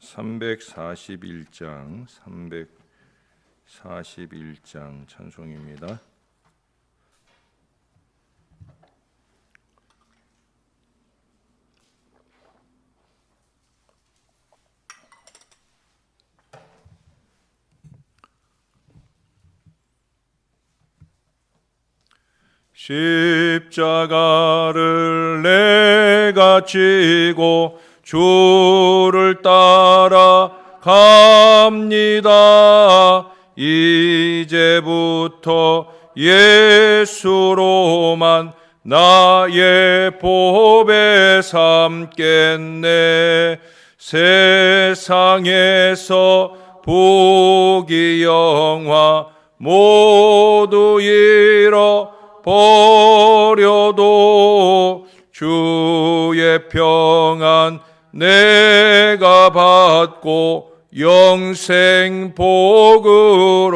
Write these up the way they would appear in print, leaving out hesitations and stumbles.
341장 찬송입니다. 십자가를 내가 지고 주를 따라 갑니다. 이제부터 예수로만 나의 보배 삼겠네. 세상에서 부귀 영화 모두 잃어버려도 주의 평안 내가 받고 영생 복을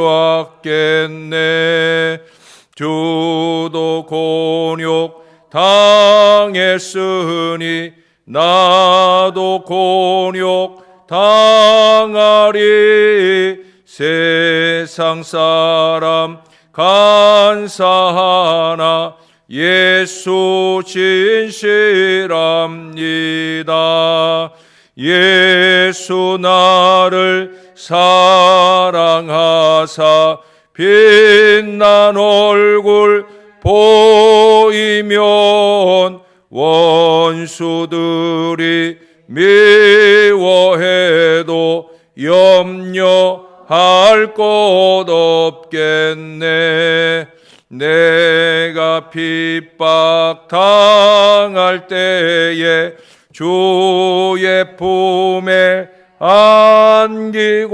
얻겠네. 주도 곤욕 당했으니 나도 곤욕 당하리. 세상 사람 간사하나 예수 진실합니다. 예수 나를 사랑하사 빛난 얼굴 보이면 원수들이 미워해도 염려할 것 없겠네. 내가 핍박 당할 때에 주의 품에 안기고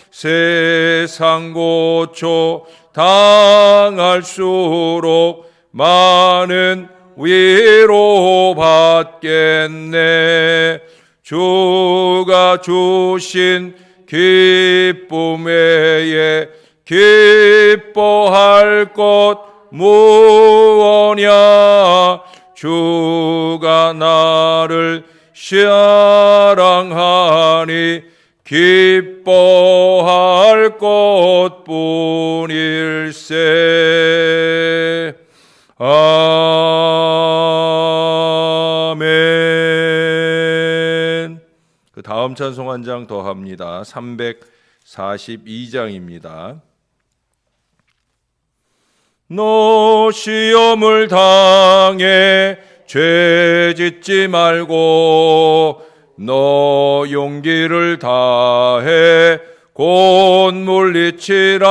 세상 고초 당할수록 많은 위로 받겠네. 주가 주신 기쁨 외에 기뻐할 것 무엇냐. 주가 나를 사랑하니 기뻐할 것뿐일세. 아멘. 그 다음 찬송 한 장 더 합니다. 342장입니다. 너 시험을 당해 죄짓지 말고 너 용기를 다해 곧 물리치라.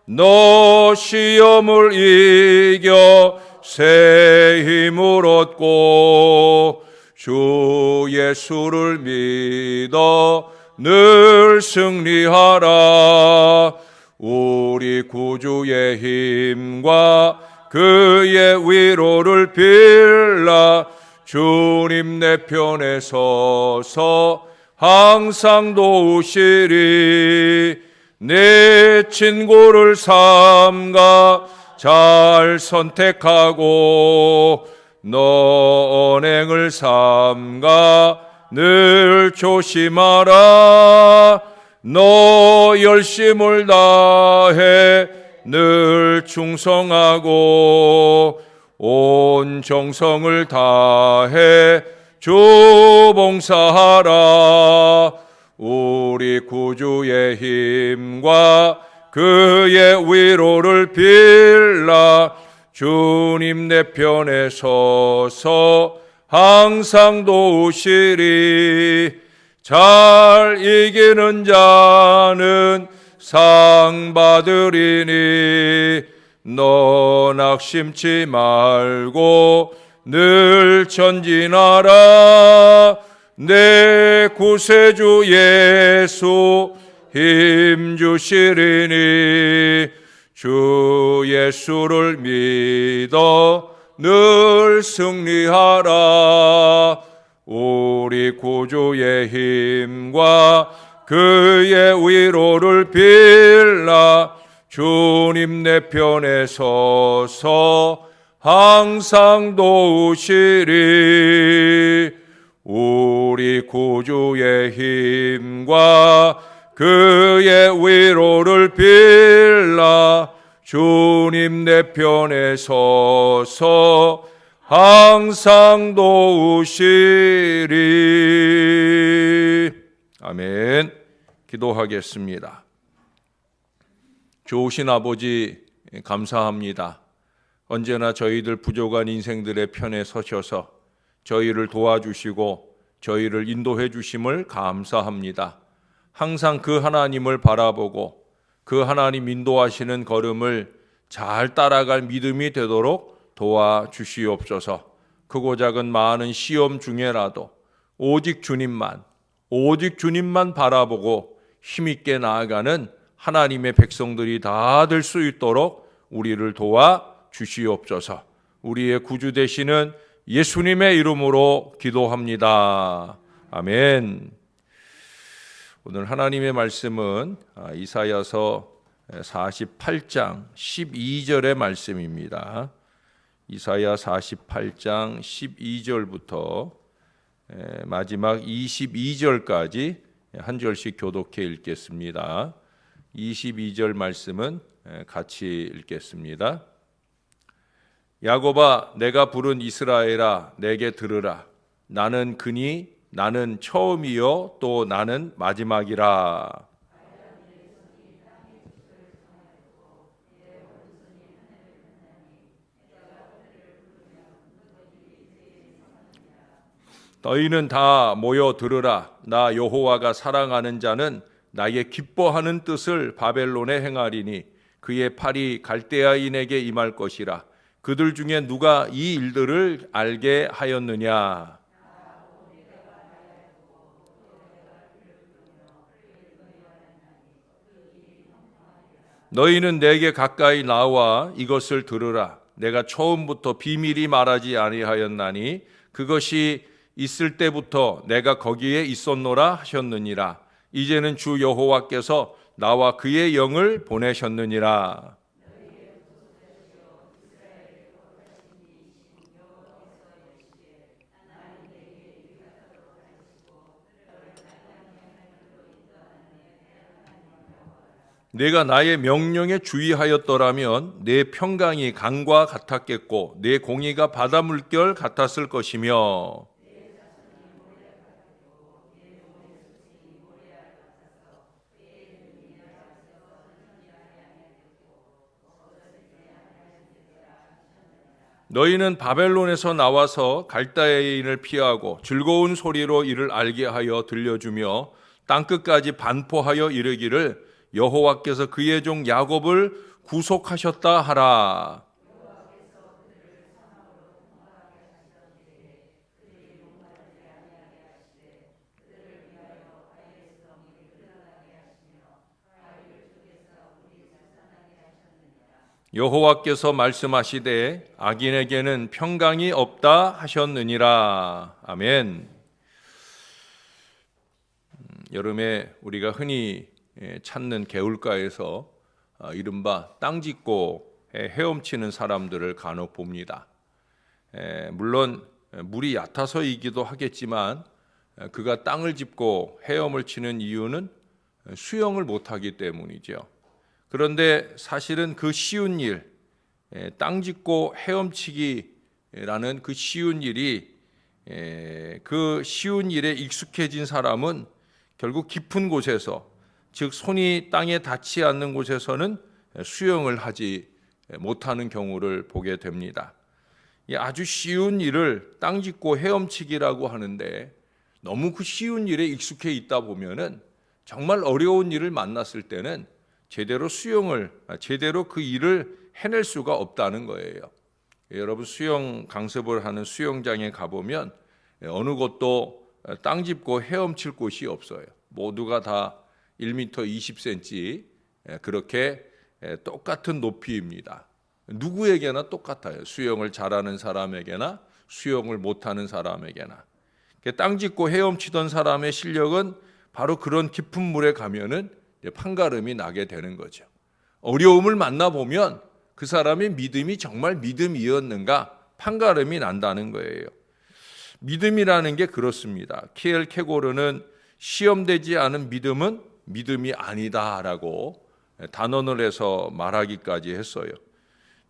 너 시험을 이겨 새 힘을 얻고 주 예수를 믿어 늘 승리하라. 우리 구주의 힘과 그의 위로를 빌라. 주님 내 편에 서서 항상 도우시리. 내 친구를 삼가 잘 선택하고 너 언행을 삼가 늘 조심하라. 너 열심을 다해 늘 충성하고 온 정성을 다해 주 봉사하라. 우리 구주의 힘과 그의 위로를 빌라. 주님 내 편에 서서 항상 도우시리. 잘 이기는 자는 상 받으리니 너 낙심치 말고 늘 전진하라. 내 구세주 예수 힘 주시리니 주 예수를 믿어 늘 승리하라. 우리 구주의 힘과 그의 위로를 빌라. 주님 내 편에 서서 항상 도우시리. 우리 구주의 힘과 그의 위로를 빌라 주님 내 편에 서서 항상 도우시리. 아멘. 기도하겠습니다. 좋으신 아버지 감사합니다. 언제나 저희들 부족한 인생들의 편에 서셔서 저희를 도와주시고 저희를 인도해 주심을 감사합니다. 항상 그 하나님을 바라보고 그 하나님 인도하시는 걸음을 잘 따라갈 믿음이 되도록 도와주시옵소서. 크고 작은 많은 시험 중에라도 오직 주님만 바라보고 힘있게 나아가는 하나님의 백성들이 다 될 수 있도록 우리를 도와주시옵소서. 우리의 구주 되시는 예수님의 이름으로 기도합니다. 아멘. 오늘 하나님의 말씀은 이사야서 48장 12절의 말씀입니다. 이사야 48장 12절부터 마지막 22절까지 한 절씩 교독해 읽겠습니다. 22절 말씀은 같이 읽겠습니다. 야곱아, 내가 부른 이스라엘아, 내게 들으라. 나는 그니 나는 처음이요 또 나는 마지막이라. 너희는 다 모여 들으라. 나 여호와가 사랑하는 자는 나의 기뻐하는 뜻을 바벨론에 행하리니 그의 팔이 갈대아인에게 임할 것이라. 그들 중에 누가 이 일들을 알게 하였느냐. 너희는 내게 가까이 나와 이것을 들으라. 내가 처음부터 비밀이 말하지 아니하였나니 그것이 있을 때부터 내가 거기에 있었노라 하셨느니라. 이제는 주 여호와께서 나와 그의 영을 보내셨느니라. 내가 나의 명령에 주의하였더라면 내 평강이 강과 같았겠고 내 공의가 바다 물결 같았을 것이며 너희는 바벨론에서 나와서 갈대아인을 피하고 즐거운 소리로 이를 알게 하여 들려주며 땅끝까지 반포하여 이르기를 여호와께서 그의 종 야곱을 구속하셨다 하라. 여호와께서 말씀하시되 악인에게는 평강이 없다 하셨느니라. 아멘. 여름에 우리가 흔히 찾는 개울가에서 이른바 땅 짚고 헤엄치는 사람들을 간혹 봅니다. 물론 물이 얕아서이기도 하겠지만 그가 땅을 짚고 헤엄을 치는 이유는 수영을 못하기 때문이죠. 그런데 사실은 그 쉬운 일, 땅 짚고 헤엄치기라는 그 쉬운 일이 그 쉬운 일에 익숙해진 사람은 결국 깊은 곳에서, 즉 손이 땅에 닿지 않는 곳에서는 수영을 하지 못하는 경우를 보게 됩니다. 아주 쉬운 일을 땅 짚고 헤엄치기라고 하는데 너무 그 쉬운 일에 익숙해 있다 보면은 정말 어려운 일을 만났을 때는 제대로 그 일을 해낼 수가 없다는 거예요. 여러분 수영 강습을 하는 수영장에 가보면 어느 곳도 땅 짚고 헤엄칠 곳이 없어요. 모두가 다 1m 20cm 그렇게 똑같은 높이입니다. 누구에게나 똑같아요. 수영을 잘하는 사람에게나 수영을 못하는 사람에게나. 땅 짚고 헤엄치던 사람의 실력은 바로 그런 깊은 물에 가면은 판가름이 나게 되는 거죠. 어려움을 만나보면 그 사람의 믿음이 정말 믿음이었는가 판가름이 난다는 거예요. 믿음이라는 게 그렇습니다. 키엘 케고르는 시험되지 않은 믿음은 믿음이 아니다라고 단언을 해서 말하기까지 했어요.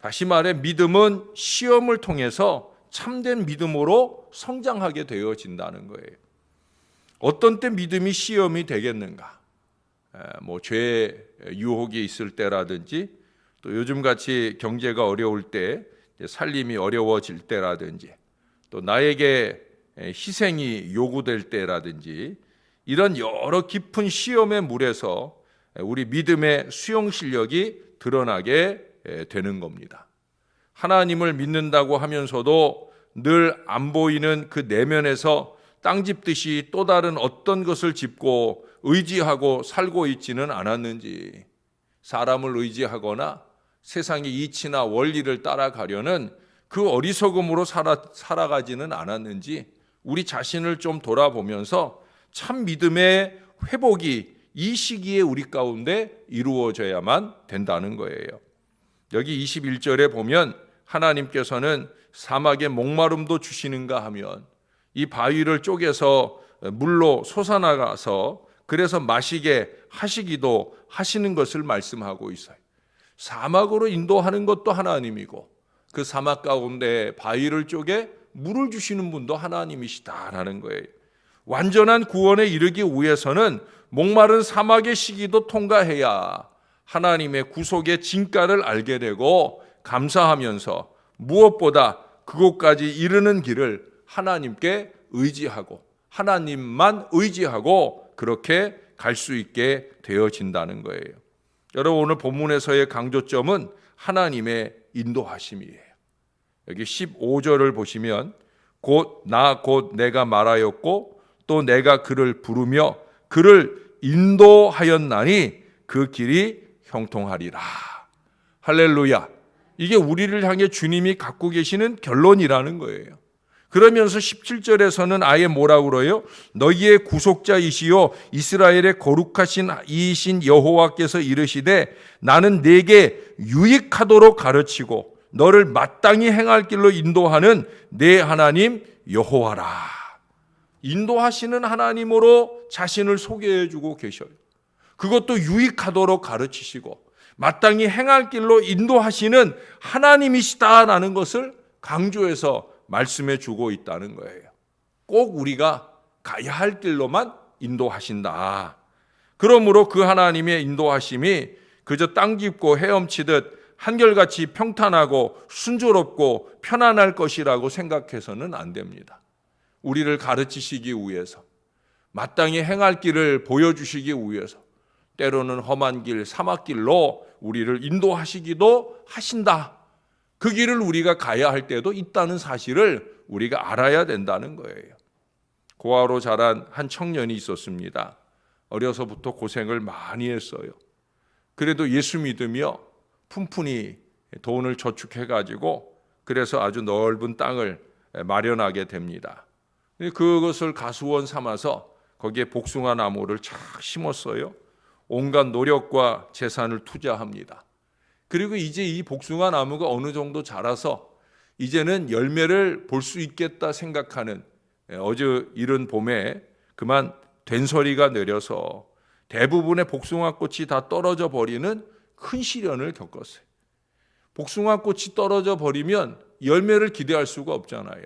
다시 말해 믿음은 시험을 통해서 참된 믿음으로 성장하게 되어진다는 거예요. 어떤 때 믿음이 시험이 되겠는가? 죄 유혹이 있을 때라든지 또 요즘같이 경제가 어려울 때 살림이 어려워질 때라든지 또 나에게 희생이 요구될 때라든지 이런 여러 깊은 시험의 물에서 우리 믿음의 수용 실력이 드러나게 되는 겁니다. 하나님을 믿는다고 하면서도 늘 안 보이는 그 내면에서 땅 짚듯이 또 다른 어떤 것을 짚고 의지하고 살고 있지는 않았는지, 사람을 의지하거나 세상의 이치나 원리를 따라가려는 그 어리석음으로 살아가지는 않았는지 우리 자신을 좀 돌아보면서 참 믿음의 회복이 이 시기에 우리 가운데 이루어져야만 된다는 거예요. 여기 21절에 보면 하나님께서는 사막에 목마름도 주시는가 하면 이 바위를 쪼개서 물로 솟아나가서 그래서 마시게 하시기도 하시는 것을 말씀하고 있어요. 사막으로 인도하는 것도 하나님이고 그 사막 가운데 바위를 쪼개 물을 주시는 분도 하나님이시다라는 거예요. 완전한 구원에 이르기 위해서는 목마른 사막의 시기도 통과해야 하나님의 구속의 진가를 알게 되고 감사하면서 무엇보다 그곳까지 이르는 길을 하나님께 의지하고 하나님만 의지하고 그렇게 갈 수 있게 되어진다는 거예요. 여러분, 오늘 본문에서의 강조점은 하나님의 인도하심이에요. 여기 15절을 보시면 곧 내가 말하였고 또 내가 그를 부르며 그를 인도하였나니 그 길이 형통하리라. 할렐루야. 이게 우리를 향해 주님이 갖고 계시는 결론이라는 거예요. 그러면서 17절에서는 아예 뭐라고 그래요? 너희의 구속자이시요 이스라엘의 거룩하신 이이신 여호와께서 이르시되 나는 네게 유익하도록 가르치고 너를 마땅히 행할 길로 인도하는 네 하나님 여호와라. 인도하시는 하나님으로 자신을 소개해 주고 계셔요. 그것도 유익하도록 가르치시고 마땅히 행할 길로 인도하시는 하나님이시다라는 것을 강조해서 말씀해 주고 있다는 거예요. 꼭 우리가 가야 할 길로만 인도하신다. 그러므로 그 하나님의 인도하심이 그저 땅 짚고 헤엄치듯 한결같이 평탄하고 순조롭고 편안할 것이라고 생각해서는 안 됩니다. 우리를 가르치시기 위해서, 마땅히 행할 길을 보여주시기 위해서 때로는 험한 길, 사막길로 우리를 인도하시기도 하신다. 그 길을 우리가 가야 할 때도 있다는 사실을 우리가 알아야 된다는 거예요. 고아로 자란 한 청년이 있었습니다. 어려서부터 고생을 많이 했어요. 그래도 예수 믿으며 푼푼히 돈을 저축해가지고 그래서 아주 넓은 땅을 마련하게 됩니다. 그것을 가수원 삼아서 거기에 복숭아 나무를 착 심었어요. 온갖 노력과 재산을 투자합니다. 그리고 이제 이 복숭아 나무가 어느 정도 자라서 이제는 열매를 볼 수 있겠다 생각하는 어제 이른 봄에 그만 된소리가 내려서 대부분의 복숭아 꽃이 다 떨어져 버리는 큰 시련을 겪었어요. 복숭아 꽃이 떨어져 버리면 열매를 기대할 수가 없잖아요.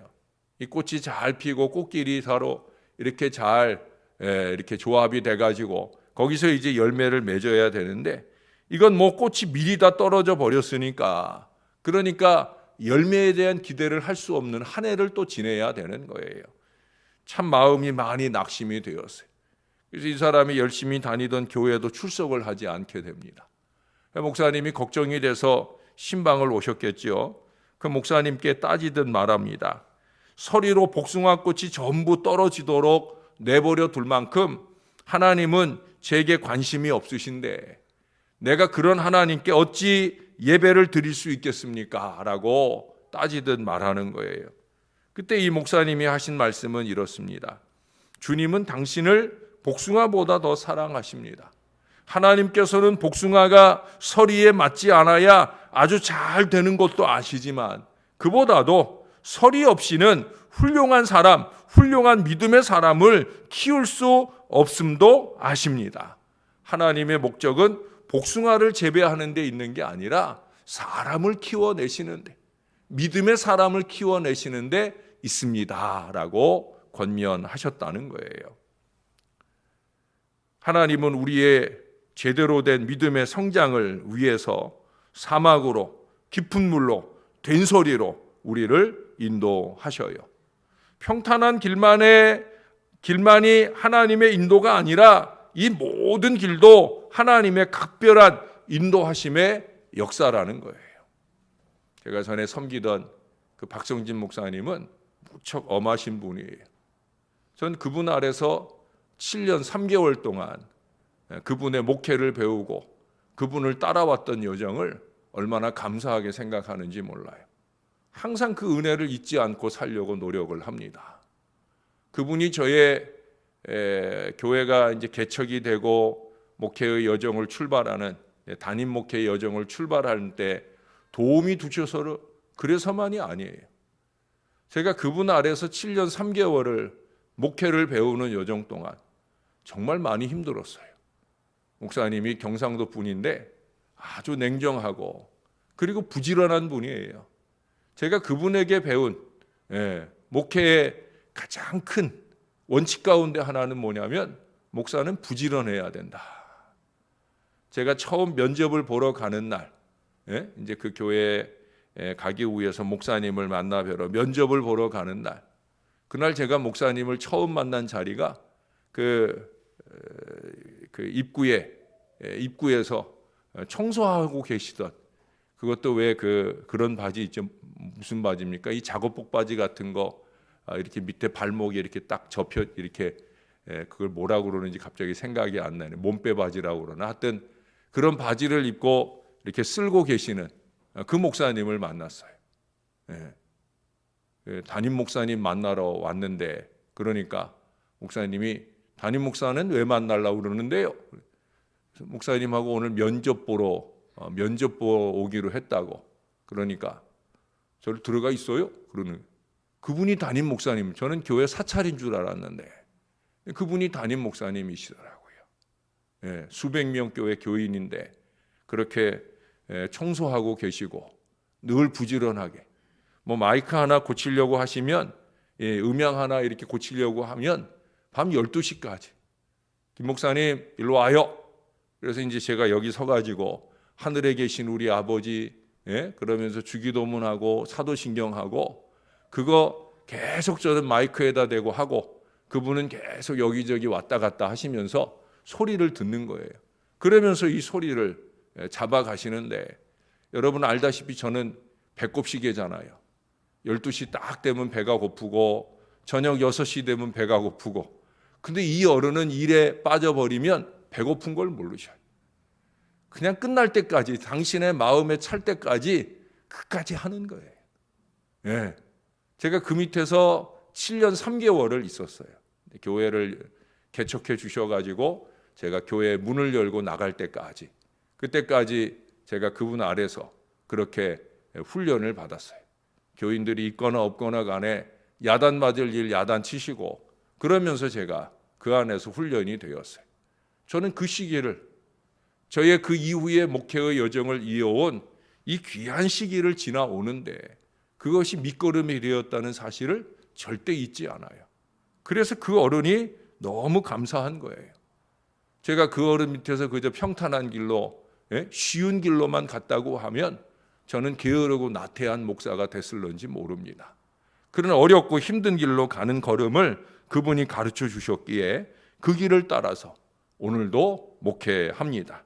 이 꽃이 잘 피고 꽃길이 서로 이렇게 잘 이렇게 조합이 돼가지고 거기서 이제 열매를 맺어야 되는데 이건 뭐 꽃이 미리 다 떨어져 버렸으니까 그러니까 열매에 대한 기대를 할 수 없는 한 해를 또 지내야 되는 거예요. 참 마음이 많이 낙심이 되었어요. 그래서 이 사람이 열심히 다니던 교회도 출석을 하지 않게 됩니다. 목사님이 걱정이 돼서 신방을 오셨겠죠. 그 목사님께 따지듯 말합니다. 서리로 복숭아꽃이 전부 떨어지도록 내버려 둘 만큼 하나님은 제게 관심이 없으신데 내가 그런 하나님께 어찌 예배를 드릴 수 있겠습니까? 라고 따지듯 말하는 거예요. 그때 이 목사님이 하신 말씀은 이렇습니다. 주님은 당신을 복숭아보다 더 사랑하십니다. 하나님께서는 복숭아가 서리에 맞지 않아야 아주 잘 되는 것도 아시지만 그보다도 서리 없이는 훌륭한 사람, 훌륭한 믿음의 사람을 키울 수 없음도 아십니다. 하나님의 목적은 복숭아를 재배하는 데 있는 게 아니라 사람을 키워내시는데, 믿음의 사람을 키워내시는 데 있습니다 라고 권면하셨다는 거예요. 하나님은 우리의 제대로 된 믿음의 성장을 위해서 사막으로, 깊은 물로, 된소리로 우리를 인도하셔요. 평탄한 길만이 하나님의 인도가 아니라 이 모든 길도 하나님의 각별한 인도하심의 역사라는 거예요. 제가 전에 섬기던 그 박성진 목사님은 무척 엄하신 분이에요. 전 그분 아래서 7년 3개월 동안 그분의 목회를 배우고 그분을 따라왔던 여정을 얼마나 감사하게 생각하는지 몰라요. 항상 그 은혜를 잊지 않고 살려고 노력을 합니다. 그분이 저의 교회가 이제 개척이 되고 목회의 여정을 출발하는, 담임 목회의 여정을 출발하는 때 도움이 주셔서 그래서만이 아니에요. 제가 그분 아래서 7년 3개월을 목회를 배우는 여정 동안 정말 많이 힘들었어요. 목사님이 경상도 분인데 아주 냉정하고 그리고 부지런한 분이에요. 제가 그분에게 배운 목회의 가장 큰 원칙 가운데 하나는 뭐냐면 목사는 부지런해야 된다. 제가 처음 면접을 보러 가는 날, 이제 그 교회에 가기 위해서 목사님을 만나 뵈러 면접을 보러 가는 날, 그날 제가 목사님을 처음 만난 자리가 그 입구에서 청소하고 계시던, 그것도 왜 그런 바지 있죠? 무슨 바지입니까? 이 작업복 바지 같은 거 이렇게 밑에 발목에 이렇게 딱 접혀 이렇게, 그걸 뭐라고 그러는지 갑자기 생각이 안 나네. 몸빼 바지라고 그러나. 하여튼 그런 바지를 입고 이렇게 쓸고 계시는 그 목사님을 만났어요. 담임 목사님 만나러 왔는데, 그러니까 목사님이 담임 목사는 왜 만나려고 그러는데요? 목사님하고 오늘 면접 보러 오기로 했다고. 그러니까 저를 들어가 있어요? 그러는 그분이 담임 목사님, 저는 교회 사찰인 줄 알았는데 그분이 담임 목사님이시더라고요. 수백 명 교회 교인인데 그렇게 청소하고 계시고 늘 부지런하게, 뭐 마이크 하나 고치려고 하시면, 음향 하나 이렇게 고치려고 하면 밤 12시까지 김 목사님 일로 와요. 그래서 이제 제가 여기 서가지고 하늘에 계신 우리 아버지, 그러면서 주기도문하고 사도신경하고 그거 계속 저는 마이크에다 대고 하고, 그분은 계속 여기저기 왔다 갔다 하시면서 소리를 듣는 거예요. 그러면서 이 소리를 잡아가시는데, 여러분 알다시피 저는 배꼽시계잖아요. 12시 딱 되면 배가 고프고 저녁 6시 되면 배가 고프고, 근데 이 어른은 일에 빠져버리면 배고픈 걸 모르셔요. 그냥 끝날 때까지, 당신의 마음에 찰 때까지 끝까지 하는 거예요. 제가 그 밑에서 7년 3개월을 있었어요. 교회를 개척해 주셔가지고 제가 교회 문을 열고 나갈 때까지, 그때까지 제가 그분 아래서 그렇게 훈련을 받았어요. 교인들이 있거나 없거나 간에 야단 맞을 일 야단 치시고, 그러면서 제가 그 안에서 훈련이 되었어요. 저는 그 시기를, 저의 그 이후의 목회의 여정을 이어온 이 귀한 시기를 지나오는데 그것이 밑거름이 되었다는 사실을 절대 잊지 않아요. 그래서 그 어른이 너무 감사한 거예요. 제가 그 어른 밑에서 그저 평탄한 길로, 쉬운 길로만 갔다고 하면 저는 게으르고 나태한 목사가 됐을런지 모릅니다. 그런 어렵고 힘든 길로 가는 걸음을 그분이 가르쳐 주셨기에 그 길을 따라서 오늘도 목회합니다.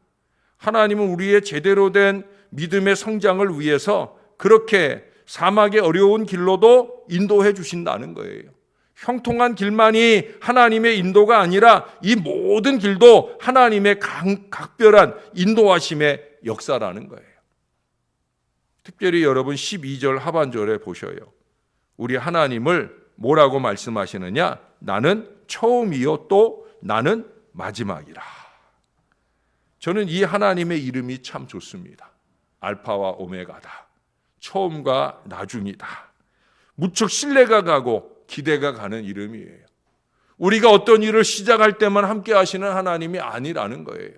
하나님은 우리의 제대로 된 믿음의 성장을 위해서 그렇게 사막의 어려운 길로도 인도해 주신다는 거예요. 형통한 길만이 하나님의 인도가 아니라 이 모든 길도 하나님의 각별한 인도하심의 역사라는 거예요. 특별히 여러분 12절 하반절에 보셔요. 우리 하나님을 뭐라고 말씀하시느냐? 나는 처음이요 또 나는 마지막이라. 저는 이 하나님의 이름이 참 좋습니다. 알파와 오메가다. 처음과 나중이다. 무척 신뢰가 가고 기대가 가는 이름이에요. 우리가 어떤 일을 시작할 때만 함께 하시는 하나님이 아니라는 거예요.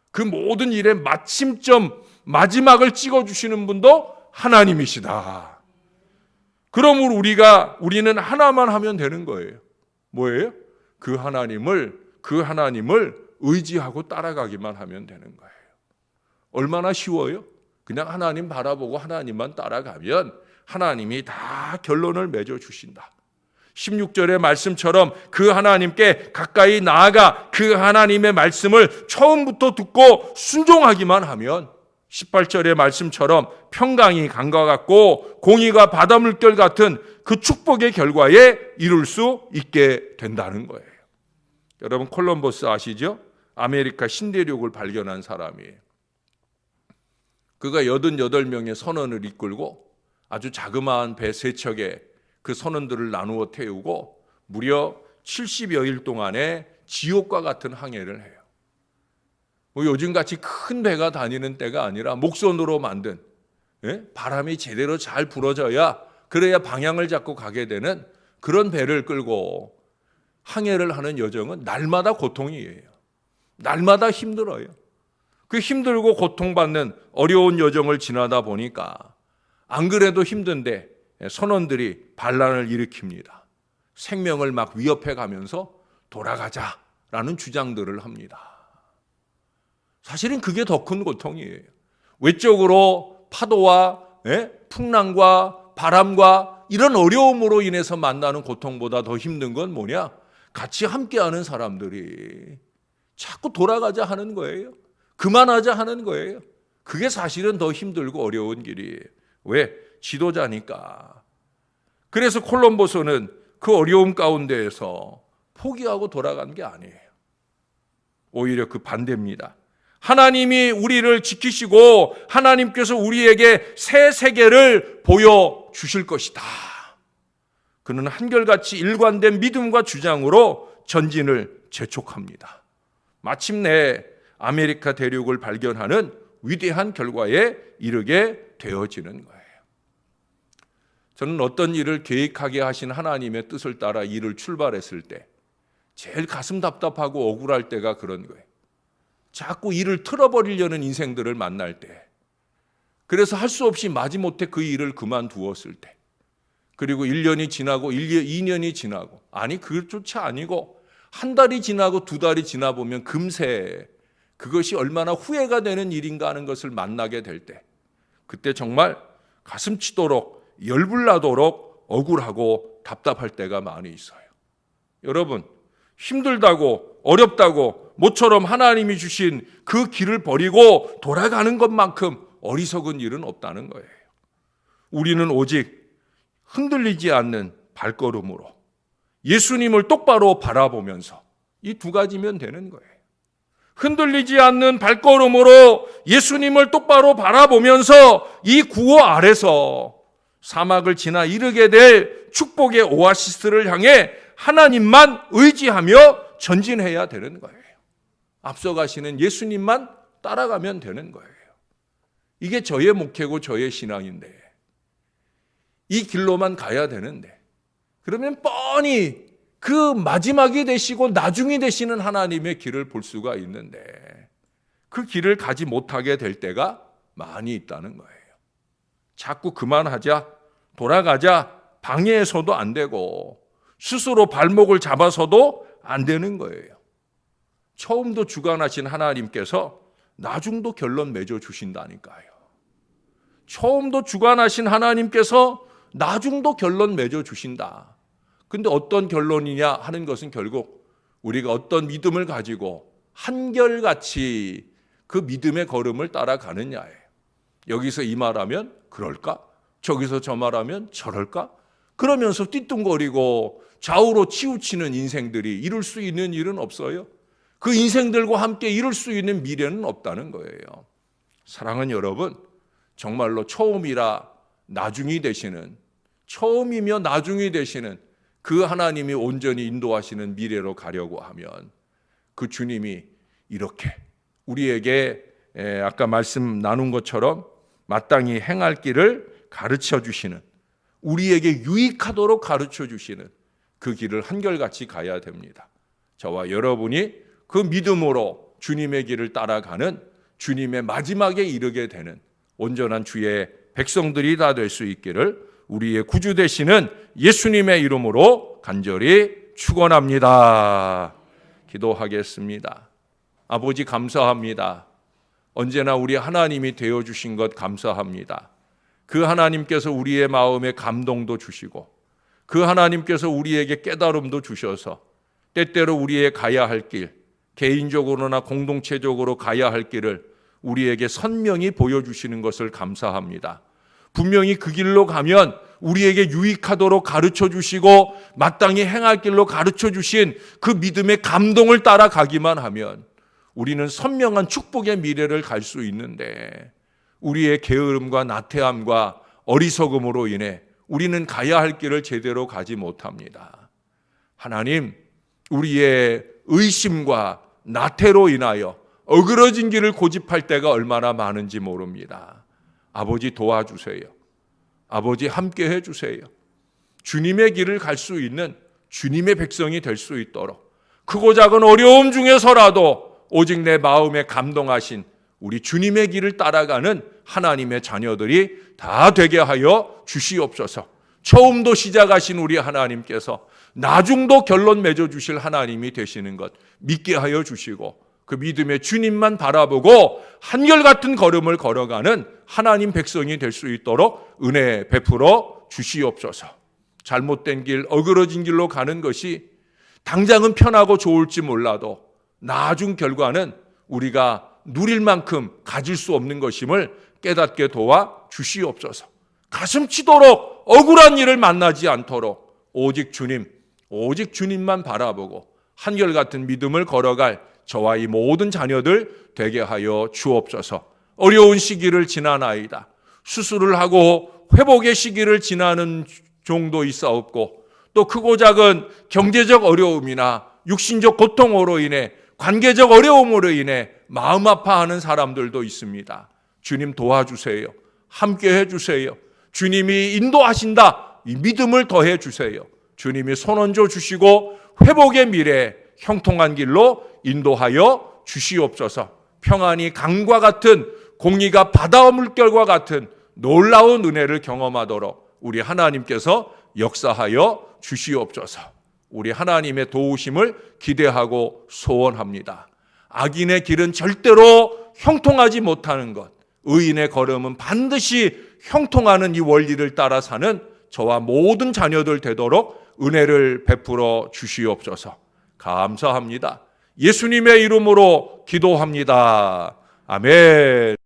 그 모든 일의 마침점, 마지막을 찍어주시는 분도 하나님이시다. 그러므로 우리는 하나만 하면 되는 거예요. 뭐예요? 그 하나님을 의지하고 따라가기만 하면 되는 거예요. 얼마나 쉬워요? 그냥 하나님 바라보고 하나님만 따라가면 하나님이 다 결론을 맺어주신다. 16절의 말씀처럼 그 하나님께 가까이 나아가 그 하나님의 말씀을 처음부터 듣고 순종하기만 하면 18절의 말씀처럼 평강이 강과 같고 공의가 바다 물결 같은 그 축복의 결과에 이룰 수 있게 된다는 거예요. 여러분 콜럼버스 아시죠? 아메리카 신대륙을 발견한 사람이에요. 그가 88명의 선원을 이끌고 아주 자그마한 배 3척에 그 선원들을 나누어 태우고 무려 70여일 동안의 지옥과 같은 항해를 해요. 요즘같이 큰 배가 다니는 때가 아니라 목선으로 만든, 바람이 제대로 잘 불어져야 그래야 방향을 잡고 가게 되는 그런 배를 끌고 항해를 하는 여정은 날마다 고통이에요. 날마다 힘들어요. 그 힘들고 고통받는 어려운 여정을 지나다 보니까 안 그래도 힘든데 선원들이 반란을 일으킵니다. 생명을 막 위협해 가면서 돌아가자라는 주장들을 합니다. 사실은 그게 더 큰 고통이에요. 외적으로 파도와 풍랑과 바람과 이런 어려움으로 인해서 만나는 고통보다 더 힘든 건 뭐냐? 같이 함께하는 사람들이 자꾸 돌아가자 하는 거예요. 그만하자 하는 거예요. 그게 사실은 더 힘들고 어려운 길이에요. 왜? 지도자니까. 그래서 콜럼버스는 그 어려움 가운데에서 포기하고 돌아간 게 아니에요. 오히려 그 반대입니다. 하나님이 우리를 지키시고 하나님께서 우리에게 새 세계를 보여주실 것이다. 그는 한결같이 일관된 믿음과 주장으로 전진을 재촉합니다. 마침내 아메리카 대륙을 발견하는 위대한 결과에 이르게 되어지는 거예요. 저는 어떤 일을 계획하게 하신 하나님의 뜻을 따라 일을 출발했을 때 제일 가슴 답답하고 억울할 때가 그런 거예요. 자꾸 일을 틀어버리려는 인생들을 만날 때, 그래서 할 수 없이 마지못해 그 일을 그만두었을 때, 그리고 1년이 지나고 2년이 지나고, 아니 그것조차 아니고 한 달이 지나고 2달이 지나보면 금세 그것이 얼마나 후회가 되는 일인가 하는 것을 만나게 될 때, 그때 정말 가슴 치도록 열불나도록 억울하고 답답할 때가 많이 있어요. 여러분, 힘들다고 어렵다고 모처럼 하나님이 주신 그 길을 버리고 돌아가는 것만큼 어리석은 일은 없다는 거예요. 우리는 오직 흔들리지 않는 발걸음으로 예수님을 똑바로 바라보면서 이 2가지면 되는 거예요. 흔들리지 않는 발걸음으로 예수님을 똑바로 바라보면서 이 구호 아래서 사막을 지나 이르게 될 축복의 오아시스를 향해 하나님만 의지하며 전진해야 되는 거예요. 앞서가시는 예수님만 따라가면 되는 거예요. 이게 저의 목회고 저의 신앙인데, 이 길로만 가야 되는데, 그러면 뻔히 그 마지막이 되시고 나중이 되시는 하나님의 길을 볼 수가 있는데 그 길을 가지 못하게 될 때가 많이 있다는 거예요. 자꾸 그만하자, 돌아가자, 방해해서도 안 되고 스스로 발목을 잡아서도 안 되는 거예요. 처음도 주관하신 하나님께서 나중도 결론 맺어주신다니까요. 처음도 주관하신 하나님께서 나중도 결론 맺어주신다. 근데 어떤 결론이냐 하는 것은 결국 우리가 어떤 믿음을 가지고 한결같이 그 믿음의 걸음을 따라가느냐예요. 여기서 이 말하면 그럴까? 저기서 저 말하면 저럴까? 그러면서 띠뚱거리고 좌우로 치우치는 인생들이 이룰 수 있는 일은 없어요. 그 인생들과 함께 이룰 수 있는 미래는 없다는 거예요. 사랑하는 여러분, 정말로 처음이라 나중이 되시는, 처음이며 나중이 되시는 그 하나님이 온전히 인도하시는 미래로 가려고 하면 그 주님이 이렇게 우리에게 아까 말씀 나눈 것처럼 마땅히 행할 길을 가르쳐 주시는, 우리에게 유익하도록 가르쳐 주시는 그 길을 한결같이 가야 됩니다. 저와 여러분이 그 믿음으로 주님의 길을 따라가는 주님의 마지막에 이르게 되는 온전한 주의 백성들이 다 될 수 있기를 우리의 구주 되시는 예수님의 이름으로 간절히 축원합니다. 기도하겠습니다. 아버지 감사합니다. 언제나 우리 하나님이 되어주신 것 감사합니다. 그 하나님께서 우리의 마음에 감동도 주시고 그 하나님께서 우리에게 깨달음도 주셔서 때때로 우리의 가야 할 길, 개인적으로나 공동체적으로 가야 할 길을 우리에게 선명히 보여주시는 것을 감사합니다. 분명히 그 길로 가면 우리에게 유익하도록 가르쳐 주시고 마땅히 행할 길로 가르쳐 주신 그 믿음의 감동을 따라가기만 하면 우리는 선명한 축복의 미래를 갈 수 있는데 우리의 게으름과 나태함과 어리석음으로 인해 우리는 가야 할 길을 제대로 가지 못합니다. 하나님, 우리의 의심과 나태로 인하여 어그러진 길을 고집할 때가 얼마나 많은지 모릅니다. 아버지 도와주세요. 아버지 함께 해주세요. 주님의 길을 갈 수 있는 주님의 백성이 될 수 있도록 크고 작은 어려움 중에서라도 오직 내 마음에 감동하신 우리 주님의 길을 따라가는 하나님의 자녀들이 다 되게 하여 주시옵소서. 처음도 시작하신 우리 하나님께서 나중도 결론 맺어주실 하나님이 되시는 것 믿게 하여 주시고 그 믿음의 주님만 바라보고 한결같은 걸음을 걸어가는 하나님 백성이 될 수 있도록 은혜 베풀어 주시옵소서. 잘못된 길, 어그러진 길로 가는 것이 당장은 편하고 좋을지 몰라도 나중 결과는 우리가 누릴 만큼 가질 수 없는 것임을 깨닫게 도와 주시옵소서. 가슴 치도록 억울한 일을 만나지 않도록 오직 주님만 바라보고 한결같은 믿음을 걸어갈 저와 이 모든 자녀들 되게 하여 주옵소서. 어려운 시기를 지나나이다. 수술을 하고 회복의 시기를 지나는 종도 있사옵고 또 크고 작은 경제적 어려움이나 육신적 고통으로 인해 관계적 어려움으로 인해 마음 아파하는 사람들도 있습니다. 주님 도와주세요. 함께 해주세요. 주님이 인도하신다. 이 믿음을 더해 주세요. 주님이 손얹어 주시고 회복의 미래 형통한 길로 인도하여 주시옵소서. 평안이 강과 같은 공의가 바다 물결과 같은 놀라운 은혜를 경험하도록 우리 하나님께서 역사하여 주시옵소서. 우리 하나님의 도우심을 기대하고 소원합니다. 악인의 길은 절대로 형통하지 못하는 것, 의인의 걸음은 반드시 형통하는 이 원리를 따라 사는 저와 모든 자녀들 되도록 은혜를 베풀어 주시옵소서. 감사합니다. 예수님의 이름으로 기도합니다. 아멘.